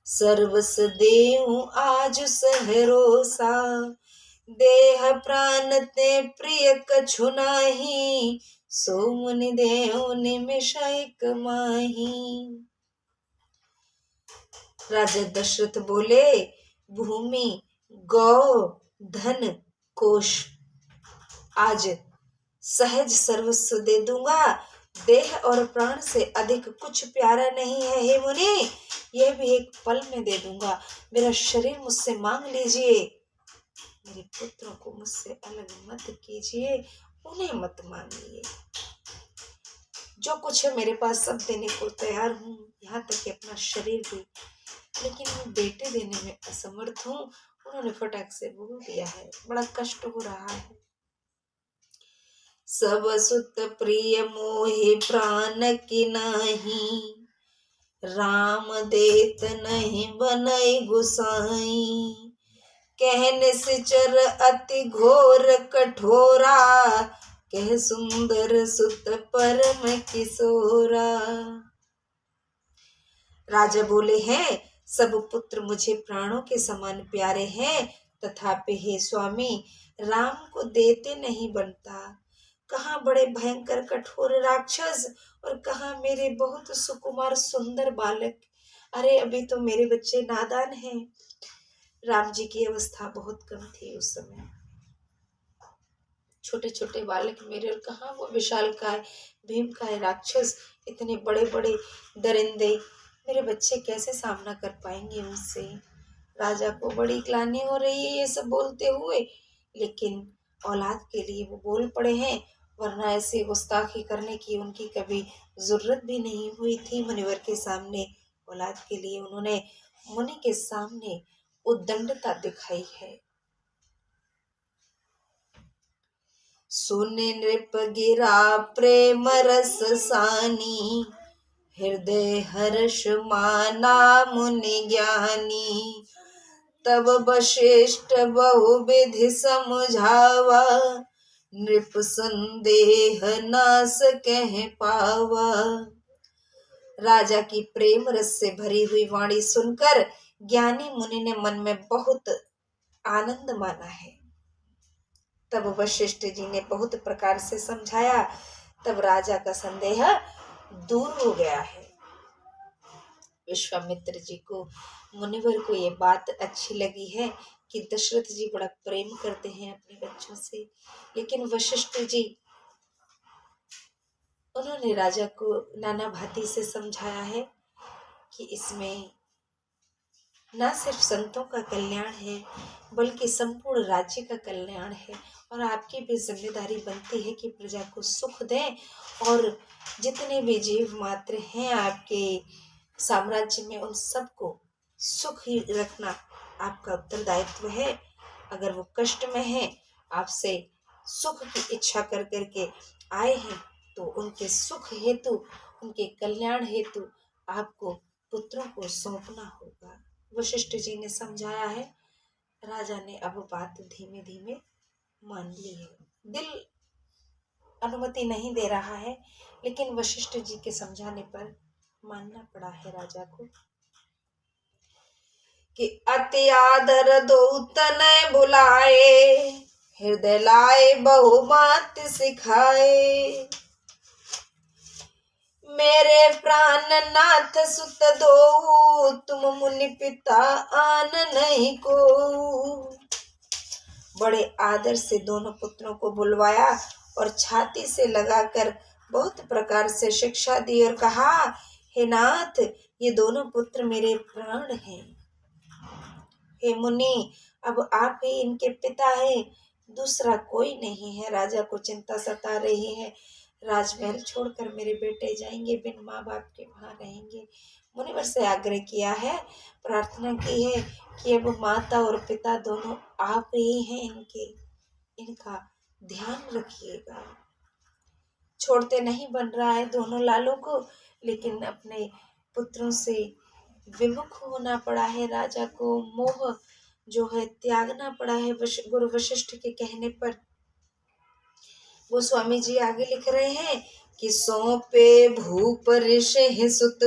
सर्वस देहु आज सहरोसा। देह प्राण ते प्रिय कछु नाही, सो मुनि देहु निमिष एक माही। राजा दशरथ बोले, भूमि, गौ, धन, कोश आज सहज सर्वस्व दे दूंगा। देह और प्राण से अधिक कुछ प्यारा नहीं है हे मुनि, यह भी एक पल में दे दूंगा। मेरा शरीर मुझसे मांग लीजिए, मेरे पुत्रों को मुझसे अलग मत कीजिए, उन्हें मत मांगिए। जो कुछ है मेरे पास सब देने को तैयार हूँ, यहाँ तक कि अपना शरीर भी, लेकिन मैं बेटे देने में असमर्थ हूँ। उन्होंने फटाक से बोल दिया है। बड़ा कष्ट हो रहा है। सब सुत प्रिय मोहि प्राण की नाही, राम देत नहीं बनई गुसाई। कहने से चर अति घोर कठोरा, कह सुंदर सुत परम किशोरा। राजा बोले हैं, सब पुत्र मुझे प्राणों के समान प्यारे हैं, तथापि हे स्वामी, राम को देते नहीं बनता। कहाँ बड़े भयंकर कठोर राक्षस और कहाँ मेरे बहुत सुकुमार सुंदर बालक। अरे अभी तो मेरे बच्चे नादान हैं। राम जी की अवस्था बहुत कम थी उस समय। छोटे छोटे बालक मेरे, और कहाँ वो विशालकाय भीमकाय राक्षस, इतने बड़े बड़े दरिंदे, मेरे बच्चे कैसे सामना कर पाएंगे उनसे। राजा को बड़ी ग्लानि हो रही है ये सब बोलते हुए, लेकिन औलाद के लिए वो बोल पड़े हैं, वरना ऐसे गुस्ताखी करने की उनकी कभी जरूरत भी नहीं हुई थी। मुनिवर के सामने औलाद के लिए उन्होंने मुनि के सामने उद्दंडता दिखाई है। सुने नृप गिरा प्रेम रस सानी, हृदय हर्ष माना मुनि ज्ञानी। तब वशिष्ठ बहुविधि समझावा, नृप संदेह नास कह पावा। राजा की प्रेम रस से भरी हुई वाणी सुनकर ज्ञानी मुनि ने मन में बहुत आनंद माना है। तब वशिष्ठ जी ने बहुत प्रकार से समझाया, तब राजा का संदेह दूर हो गया है। विश्वामित्र जी को, मुनिवर को ये बात अच्छी लगी है कि दशरथ जी बड़ा प्रेम करते हैं अपने बच्चों से। लेकिन वशिष्ठ जी, उन्होंने राजा को नाना भांति से समझाया है कि इसमें न सिर्फ संतों का कल्याण है, बल्कि संपूर्ण राज्य का कल्याण है। और आपकी भी जिम्मेदारी बनती है कि प्रजा को सुख दें, और जितने भी जीव मात्र हैं आपके साम्राज्य में, उन सबको सुख ही रखना आपका उत्तरदायित्व है। अगर वो कष्ट में हैं, आपसे सुख की इच्छा कर करके आए हैं, तो उनके सुख हेतु, उनके कल्याण हेतु आपको पुत्रों को सौंपना होगा। वशिष्ठ जी ने समझाया है। राजा ने अब बात धीमे धीमे मान ली है। दिल अनुमति नहीं दे रहा है, लेकिन वशिष्ठ जी के समझाने पर मानना पड़ा है राजा को कि अति आदर दो तनय बुलाए, हृदय लाए बहुमात सिखाए। मेरे प्राणनाथ सुत दो, तुम मुनि पिता आन नहीं को। बड़े आदर से दोनों पुत्रों को बुलवाया और छाती से लगाकर बहुत प्रकार से शिक्षा दी और कहा, हे नाथ, ये दोनों पुत्र मेरे प्राण हैं। हे मुनि, अब आप ही इनके पिता हैं, दूसरा कोई नहीं है। राजा को चिंता सता रही है। राजमहल छोड़कर मेरे बेटे जाएंगे, बिन माँ बाप के वहां रहेंगे। मुनिवर से आग्रह किया है, प्रार्थना की है कि अब माता और पिता दोनों आप ही हैं, इनका ध्यान रखिएगा। छोड़ते नहीं बन रहा है दोनों लालों को, लेकिन अपने पुत्रों से विमुख होना पड़ा है। राजा को मोह जो है त्यागना पड़ा है गुरु वशिष्ठ के कहने पर। गोस्वामी जी आगे लिख रहे हैं कि सौंपे भूप ऋषि सुत,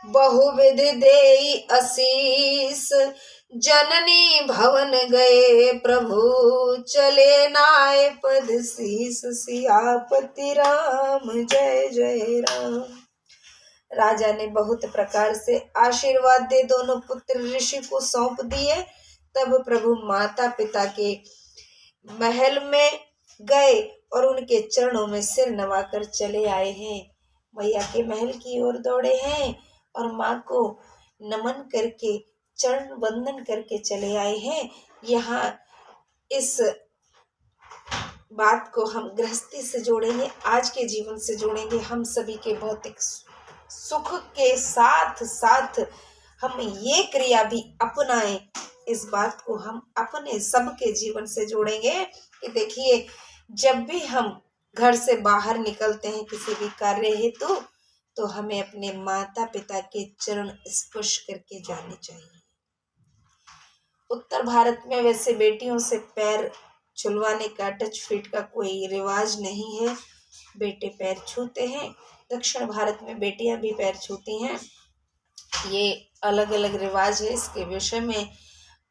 बहुविध देई असीस। जननी भवन गए प्रभु, चले नाय पद शीस। सियापति राम जय जय राम। राजा ने बहुत प्रकार से आशीर्वाद दे दोनों पुत्र ऋषि को सौंप दिए। तब प्रभु माता पिता के महल में गए और उनके चरणों में सिर नवाकर चले आए हैं। मैया के महल की ओर दौड़े हैं और माँ को नमन करके चरण वंदन करके चले आए हैं। यहाँ इस बात को हम गृहस्थी से जोड़ेंगे, आज के जीवन से जोड़ेंगे। हम सभी के भौतिक सुख के साथ साथ हम ये क्रिया भी अपनाएं। इस बात को हम अपने सबके जीवन से जोड़ेंगे कि देखिए, जब भी हम घर से बाहर निकलते हैं किसी भी कार्य हेतु, तो हमें अपने माता पिता के चरण स्पर्श करके जाने चाहिए। उत्तर भारत में वैसे बेटियों से पैर छुलवाने का, टच फीट का कोई रिवाज नहीं है। बेटे पैर छूते हैं। दक्षिण भारत में बेटियां भी पैर छूती हैं। ये अलग अलग रिवाज है, इसके विषय में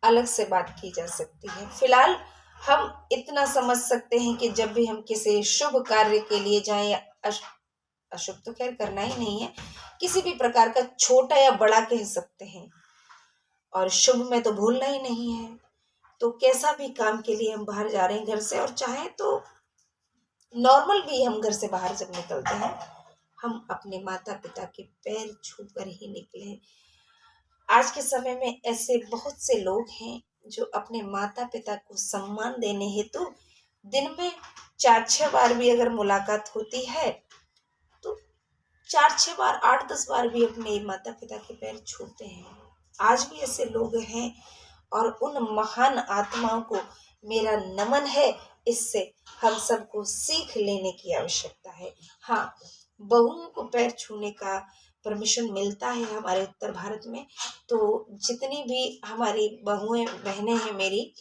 अलग से बात की जा सकती है। फिलहाल हम इतना समझ सकते हैं कि जब भी हम किसी शुभ कार्य के लिए जाएं, या अशुभ तो खैर करना ही नहीं है, किसी भी प्रकार का छोटा या बड़ा कह सकते हैं, और शुभ में तो भूलना ही नहीं है। तो कैसा भी काम के लिए हम बाहर जा रहे हैं घर से, और चाहे तो नॉर्मल भी हम घर से बाहर जब निकलते हैं, हम अपने माता पिता के पैर छू कर ही निकले। आज के समय में ऐसे बहुत से लोग हैं जो अपने माता पिता को सम्मान देने हेतु दिन में 4-6 बार भी अगर मुलाकात होती है तो 4-6 बार, 8-10 बार भी अपने माता पिता के पैर छूते हैं। आज भी ऐसे लोग हैं और उन महान आत्माओं को मेरा नमन है। इससे हम सबको सीख लेने की आवश्यकता है। हाँ, बहुओं को पैर छूने का परमिशन मिलता है हमारे उत्तर भारत में। तो जितनी भी हमारी बहुएं बहनें हैं मेरी,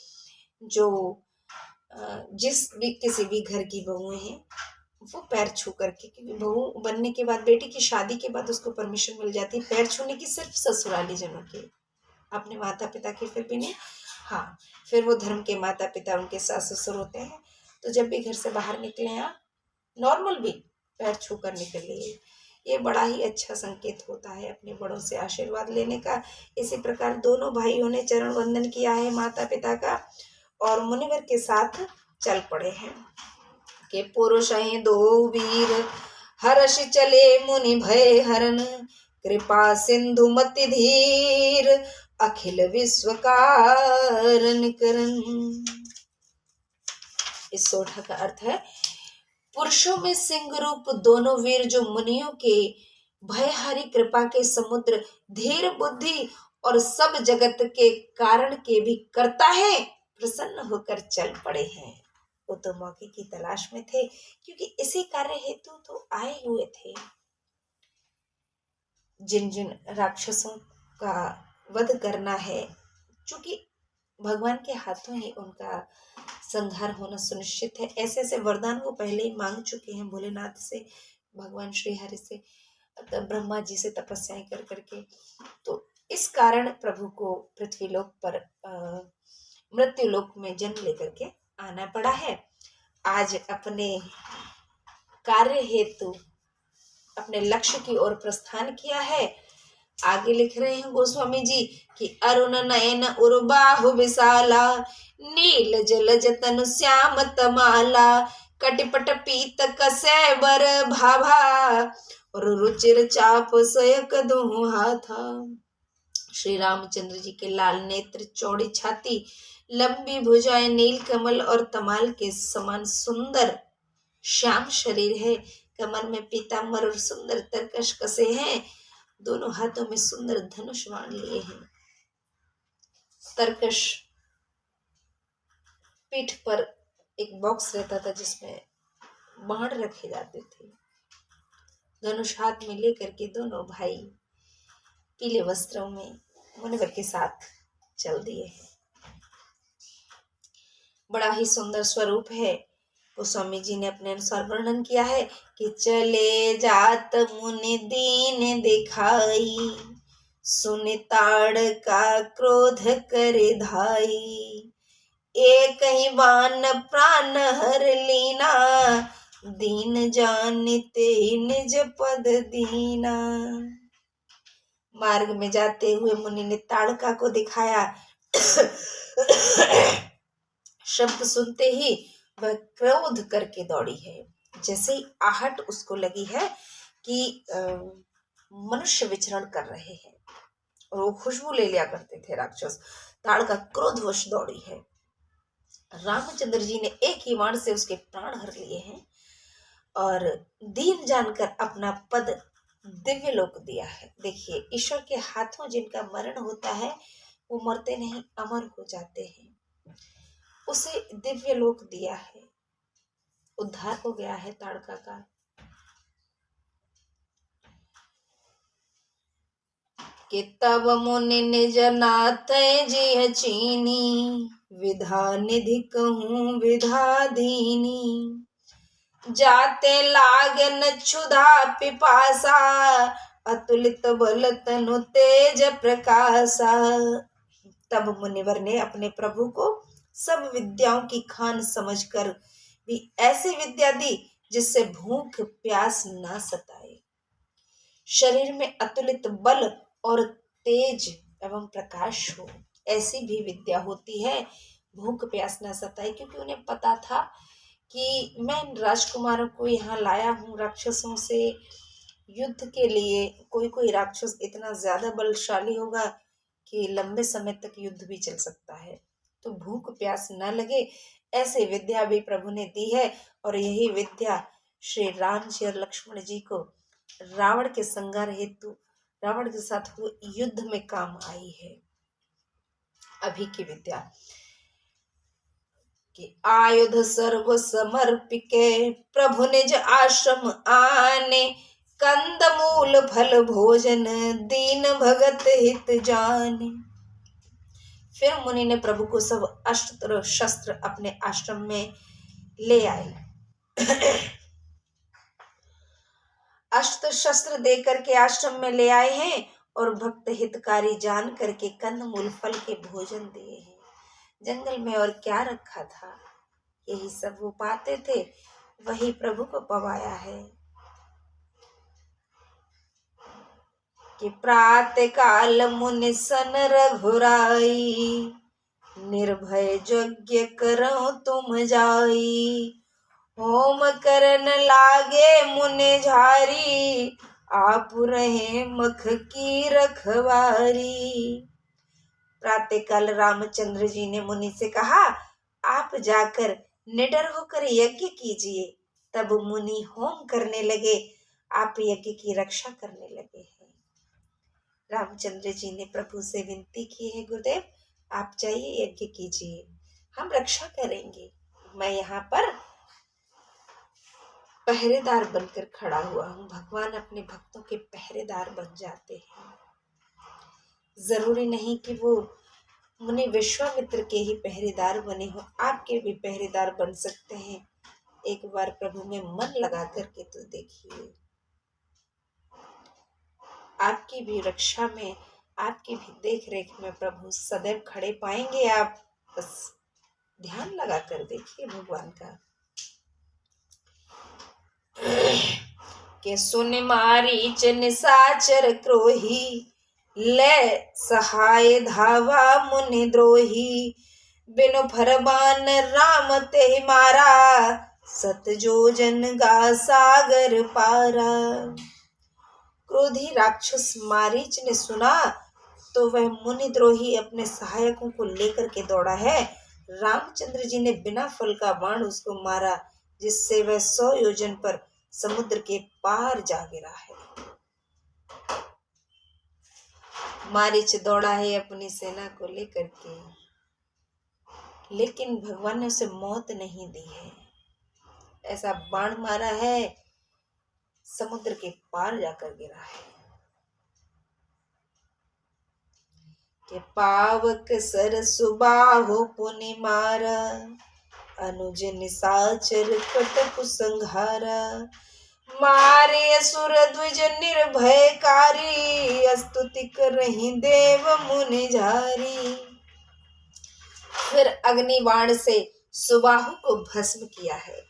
जो जिस भी किसी भी घर की बहुएं हैं, वो पैर छू करके, क्योंकि बहू बनने के बाद, बेटी की शादी के बाद उसको परमिशन मिल जाती है पैर छूने की, सिर्फ ससुराली जनों की, अपने माता पिता की फिर भी नहीं। हाँ, फिर वो धर्म के माता पिता उनके सास ससुर होते हैं। तो जब भी घर से बाहर निकले आप नॉर्मल भी पैर छू कर निकलिए, ये बड़ा ही अच्छा संकेत होता है अपने बड़ों से आशीर्वाद लेने का। इसी प्रकार दोनों भाइयों ने चरण वंदन किया है माता पिता का और मुनिवर के साथ चल पड़े हैं कि पुरुष हैं दो वीर, हर्ष चले मुनि भय हरन, कृपा सिंधु मति धीर, अखिल विश्व कारण करन। इस सोठा का अर्थ है, पुरुषों में सिंह रूप दोनों वीर, जो मुनियों के भयहारी कृपा के समुद्र, धीर बुद्धि और सब जगत के कारण के भी करता है, प्रसन्न होकर चल पड़े हैं। वो तो मौके की तलाश में थे, क्योंकि इसी कार्य हेतु तो आए हुए थे। जिन जिन राक्षसों का वध करना है, चूंकि भगवान के हाथों ही उनका संहार होना सुनिश्चित है, ऐसे ऐसे वरदान वो पहले ही मांग चुके हैं भोलेनाथ से, भगवान श्री हरि से, ब्रह्मा जी से तपस्याएं कर करके। तो इस कारण प्रभु को पृथ्वीलोक पर मृत्युलोक में जन्म लेकर के आना पड़ा है। आज अपने कार्य हेतु अपने लक्ष्य की ओर प्रस्थान किया है। आगे लिख रहे हैं गोस्वामी जी कि अरुण नयन उर्बाहु विशाला, नील जल जतन श्याम तमाला, कटिपट पीत कसै बर भाभा, और रुचिर चाप सयक दोहु हाथा। श्री रामचंद्र जी के लाल नेत्र, चौड़ी छाती, लंबी भुजाएं, नील कमल और तमाल के समान सुंदर श्याम शरीर है। कमर में पीतांबर और सुंदर तरकश कसे हैं। दोनों हाथों में सुंदर धनुष बाण लिए हैं। तरकश पीठ पर एक बॉक्स रहता था जिसमें बाण रखे जाते थे। धनुष हाथ में लेकर के दोनों भाई पीले वस्त्रों में मुनिवर के साथ चल दिए हैं। बड़ा ही सुंदर स्वरूप है। गोस्वामी जी ने अपने अनुसार वर्णन किया है कि चले जात मुनि दीन दिखाई, सुन ताड़ का क्रोध करे धाई, एक ही बाण प्राण हर लीना, दीन जानते निज पद दीना। मार्ग में जाते हुए मुनि ने ताड़का को दिखाया। शब्द सुनते ही वह क्रोध करके दौड़ी है। जैसे ही आहट उसको लगी है कि मनुष्य विचरण कर रहे हैं, और वो खुशबू ले लिया करते थे राक्षस, ताड़का क्रोधवश दौड़ी है। रामचंद्र जी ने एक ही बाण से उसके प्राण हर लिए हैं और दीन जानकर अपना पद दिव्य लोक दिया है। देखिए, ईश्वर के हाथों जिनका मरण होता है वो मरते नहीं, अमर हो जाते हैं। उसे दिव्य लोक दिया है, उद्धार हो गया है ताड़का का। कि तब मुनि निज नाथ जी चीनी, विधा निधि कहूँ विधा दीनी, जाते लागन क्षुधा पिपासा, अतुलित बल तनु तेज प्रकाशा। तब मुनिवर ने अपने प्रभु को सब विद्याओं की खान समझकर भी ऐसी विद्या दी जिससे भूख प्यास ना सताए। शरीर में अतुलित बल और तेज एवं प्रकाश हो, ऐसी भी विद्या होती है, भूख प्यास ना सताए। क्योंकि उन्हें पता था कि मैं इन राजकुमारों को यहाँ लाया हूँ राक्षसों से युद्ध के लिए। कोई राक्षस इतना ज्यादा बलशाली होगा कि लंबे समय तक युद्ध भी चल सकता है, तो भूख प्यास न लगे ऐसे विद्या भी प्रभु ने दी है। और यही विद्या श्री राम जी और लक्ष्मण जी को रावण के संहार हेतु रावण के साथ हुए युद्ध में काम आई है। अभी की विद्या कि आयुध सर्व समर्पिके, प्रभु निज आश्रम आने, कंद मूल फल भोजन, दीन भगत हित जाने। फिर मुनि ने प्रभु को सब अस्त्र शस्त्र अपने आश्रम में ले आए। अस्त्र शस्त्र दे करके आश्रम में ले आए हैं और भक्त हितकारी जान करके कंद मूल फल के भोजन दिए हैं। जंगल में और क्या रखा था, यही सब वो पाते थे, वही प्रभु को पवाया है। कि प्रातः काल मुनि सन रघुराई, निर्भय यज्ञ करो तुम जाई, होम करन लागे मुनि झारी, आप रहे मख की रखवारी। प्रातःकाल रामचंद्र जी ने मुनि से कहा, आप जाकर निडर होकर यज्ञ कीजिए। तब मुनि होम करने लगे, आप यज्ञ की रक्षा करने लगे हैं। रामचंद्र जी ने प्रभु से विनती की है, गुरुदेव आप जाइए यज्ञ कीजिए, हम रक्षा करेंगे। मैं यहाँ पर पहरेदार बनकर खड़ा हुआ हूँ। भगवान अपने भक्तों के पहरेदार बन जाते हैं। जरूरी नहीं कि वो मुनि विश्वामित्र के ही पहरेदार बने हो, आपके भी पहरेदार बन सकते हैं। एक बार प्रभु में मन लगा करके तो देखिए, आपकी भी रक्षा में, आपकी भी देख रेख में प्रभु सदैव खड़े पाएंगे। आप बस ध्यान लगा कर देखिए भगवान का। के सुन मारीच निशाचर क्रोही, ले सहाय धावा मुनि द्रोही, बिनु फरमान राम ते मारा, सत जोजन गा सागर पारा। क्रोधी राक्षस मारीच ने सुना तो वह मुनिद्रोही अपने सहायकों को लेकर के दौड़ा है। रामचंद्र जी ने बिना फल का बाण उसको मारा, जिससे वह 100 योजन पर समुद्र के पार जा गिरा है। मारीच दौड़ा है अपनी सेना को लेकर के, लेकिन भगवान ने उसे मौत नहीं दी है। ऐसा बाण मारा है, समुद्र के पार जाकर गिरा है। के पावक सरसु बाहु पुनि मारा, अनुज निशाचर कटक संघारा, मारे असुर द्विज निर्भयकारी, स्तुति करहि देव मुनि झारी। फिर अग्निबाण से सुबाहु को भस्म किया है।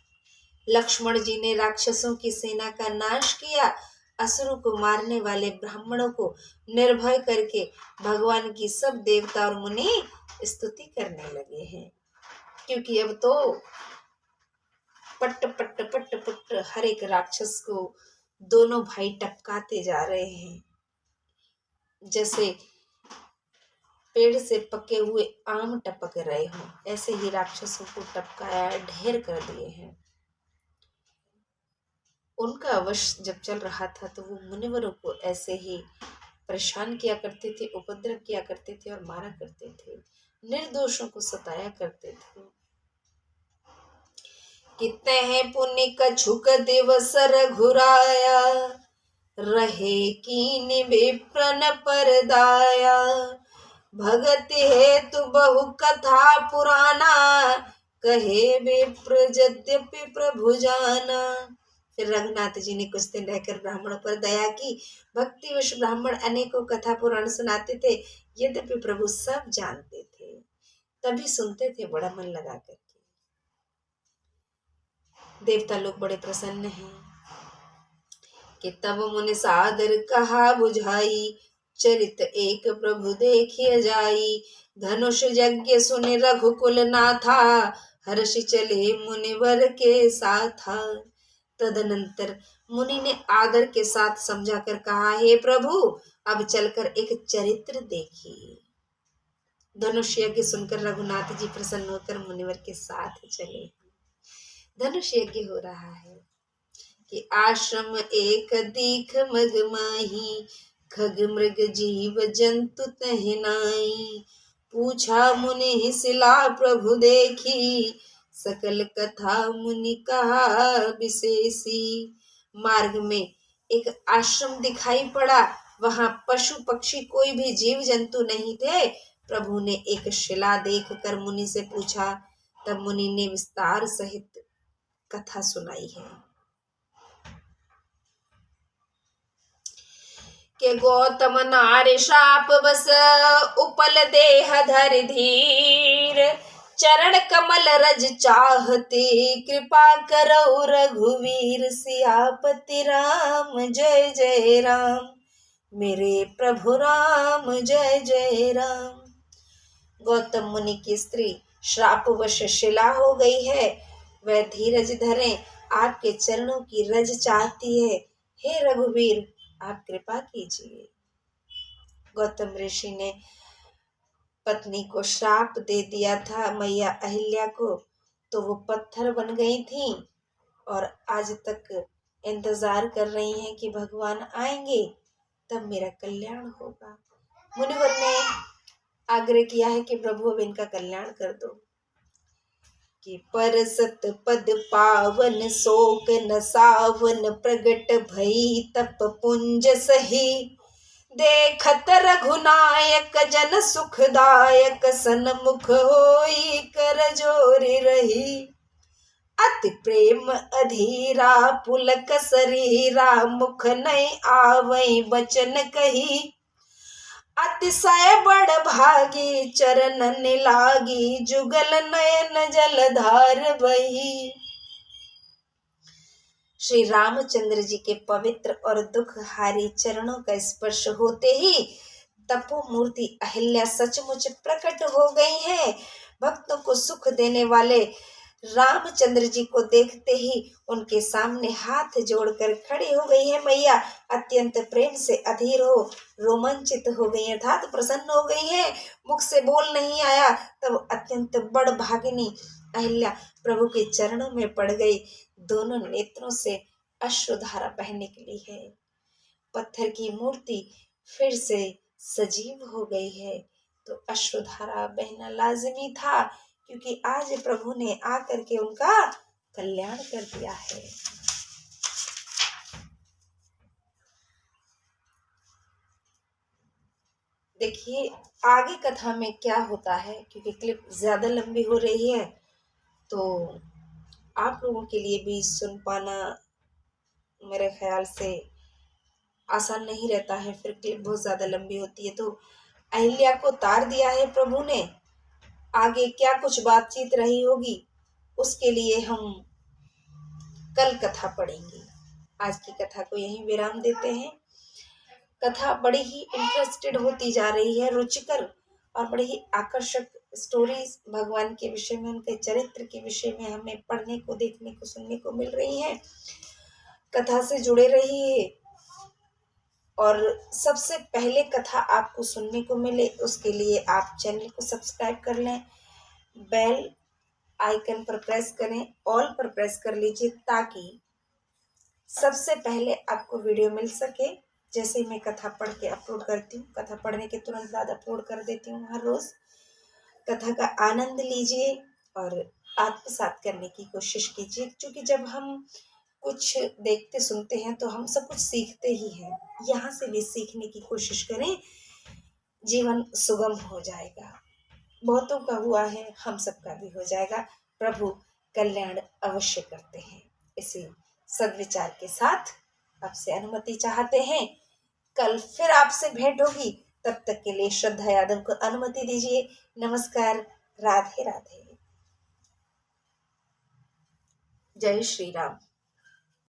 लक्ष्मण जी ने राक्षसों की सेना का नाश किया। असुरों को मारने वाले ब्राह्मणों को निर्भय करके भगवान की सब देवता और मुनि स्तुति करने लगे हैं, क्योंकि अब तो पट पट पट पट हर एक राक्षस को दोनों भाई टपकाते जा रहे हैं। जैसे पेड़ से पके हुए आम टपक रहे हों, ऐसे ही राक्षसों को टपकाया, ढेर कर दिए हैं। उनका वश जब चल रहा था तो वो मुनिवरों को ऐसे ही परेशान किया करते थे, उपद्रव किया करते थे और मारा करते थे, निर्दोषों को सताया करते थे। कितने हैं पुण्य कछुक दिवस रघुराया, रहे कीन विप्रन परदाया, भगति हेतु बहु कथा पुराना, कहे विप्र यद्यपि प्रभु जाना। फिर रघुनाथ जी ने कुछ दिन रहकर ब्राह्मणों पर दया की। भक्तिवश ब्राह्मण अनेकों कथा पुराण सुनाते थे, यद्यपि प्रभु सब जानते थे, तभी सुनते थे बड़ा मन लगा करके। देवता लोग बड़े प्रसन्न हैं कि तब मुनि सादर कहा बुझाई, चरित एक प्रभु देखिए जाई, धनुष यज्ञ सुनि रघुकुल नाथा, हर्ष चले मुनिवर के साथा। तदनंतर मुनि ने आदर के साथ समझा कर कहा, हे प्रभु, अब चलकर एक चरित्र देखिए। धनुष यज्ञ सुनकर रघुनाथ जी प्रसन्न होकर मुनिवर के साथ चले। धनुष यज्ञ हो रहा है कि आश्रम एक दीख मग माही, खग मृग जीव जंतु तहि नाई, पूछा मुनि सिला प्रभु देखी, सकल कथा मुनि कहा विशेषी। मार्ग में एक आश्रम दिखाई पड़ा, वहां पशु पक्षी कोई भी जीव जंतु नहीं थे। प्रभु ने एक शिला देखकर मुनि से पूछा, तब मुनि ने विस्तार सहित कथा सुनाई है के गौतम नार शाप बस उपल देह धर धीर, चरण कमल रज चाहते, कृपा करो रघुवीर। सियापति राम जय जय राम, मेरे प्रभु राम जय जय राम। गौतम मुनि की स्त्री श्रापवश शिला हो गई है, वह धीरज धरें, आपके चरणों की रज चाहती है। हे रघुवीर, आप कृपा कीजिए। गौतम ऋषि ने पत्नी को श्राप दे दिया था, मैया अहिल्या को, तो वो पत्थर बन गई थी और आज तक इंतजार कर रही हैं कि भगवान आएंगे तब मेरा कल्याण होगा। मुनिवर ने आग्रह किया है कि प्रभु अब इनका कल्याण कर दो। कि पर सत पद पावन शोक न सावन, प्रगट भई तप पुंज सही, देखत रघुनायक जन सुखदायक, सन्मुख होई कर जोरी रही। अति प्रेम अधीरा पुलक शरीरा, मुख नहीं आवई बचन कही, अतिशय बड़ भागी चरणन लागी, जुगल नयन जलधार बही। श्री रामचंद्र जी के पवित्र और दुखहारी चरणों का स्पर्श होते ही तपो मूर्ति अहिल्या सचमुच प्रकट हो गई है। भक्तों को सुख देने वाले रामचंद्र जी को देखते ही उनके सामने हाथ जोड़कर खड़ी हो गई है मैया। अत्यंत प्रेम से अधीर हो, रोमांचित हो गई, अर्थात प्रसन्न हो गई है। मुख से बोल नहीं आया तब अत्यंत बड़ भागिनी अहिल्या प्रभु के चरणों में पड़ गई। दोनों नेत्रों से अश्रुधारा बहने निकली है। पत्थर की मूर्ति फिर से सजीव हो गई है तो अश्रुधारा बहना लाजमी था, क्योंकि आज प्रभु ने आकर के उनका कल्याण कर दिया है। देखिए आगे कथा में क्या होता है, क्योंकि क्लिप ज्यादा लंबी हो रही है तो आप लोगों के लिए भी सुन पाना मेरे ख्याल से आसान नहीं रहता है, फिर क्लिप बहुत ज्यादा लंबी होती है। तो अहिल्या को तार दिया है प्रभु ने। आगे क्या कुछ बातचीत रही होगी उसके लिए हम कल कथा पढ़ेंगे। आज की कथा को यहीं विराम देते हैं। कथा बड़ी ही इंटरेस्टेड होती जा रही है, रुचिकर और बड़ी ही आकर्षक स्टोरीज भगवान के विषय में, उनके चरित्र के विषय में हमें पढ़ने को, देखने को, सुनने को मिल रही है। कथा से जुड़े रहिए और सबसे पहले कथा आपको सुनने को मिले उसके लिए आप चैनल को सब्सक्राइब कर लें, बेल आइकन पर प्रेस करें, ऑल पर प्रेस कर लीजिए ताकि सबसे पहले आपको वीडियो मिल सके। जैसे ही मैं कथा पढ़ के अपलोड करती हूँ, कथा पढ़ने के तुरंत बाद अपलोड कर देती हूँ हर रोज। कथा का आनंद लीजिए और आत्मसात करने की कोशिश कीजिए, क्योंकि जब हम कुछ देखते सुनते हैं तो हम सब कुछ सीखते ही हैं। यहाँ से भी सीखने की कोशिश करें, जीवन सुगम हो जाएगा। बहुतों का हुआ है, हम सबका भी हो जाएगा। प्रभु कल्याण अवश्य करते हैं। इसी सद्विचार के साथ आपसे अनुमति चाहते हैं। कल फिर आपसे भेंट होगी, तब तक के लिए श्रद्धा यादव को अनुमति दीजिए। नमस्कार, राधे राधे, जय श्री राम।